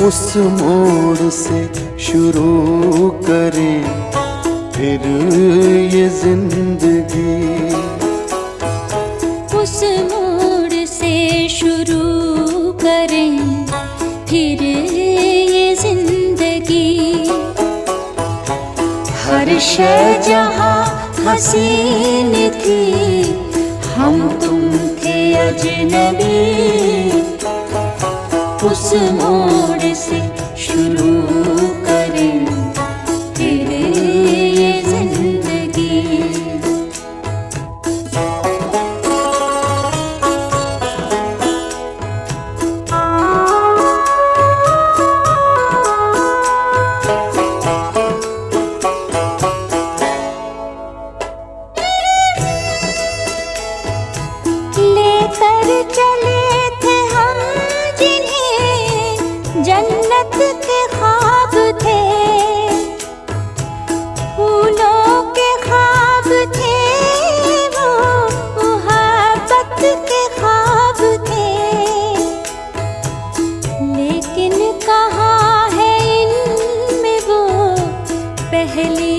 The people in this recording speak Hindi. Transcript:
उस मोड़ से शुरू करें फिर ये जिंदगी। उस मोड़ से शुरू करें फिर ये जिंदगी। हर शय जहाँ हसीन थी, हम तुम थे अजनबी। उस मोड़ से शुरू करें फिर ये जिंदगी। लेकर चले थे हम जिन्हें जन्नत के ख्वाब थे, फूलों के ख्वाब थे वो, मोहब्बत के ख्वाब थे। लेकिन कहाँ है इनमें वो पहली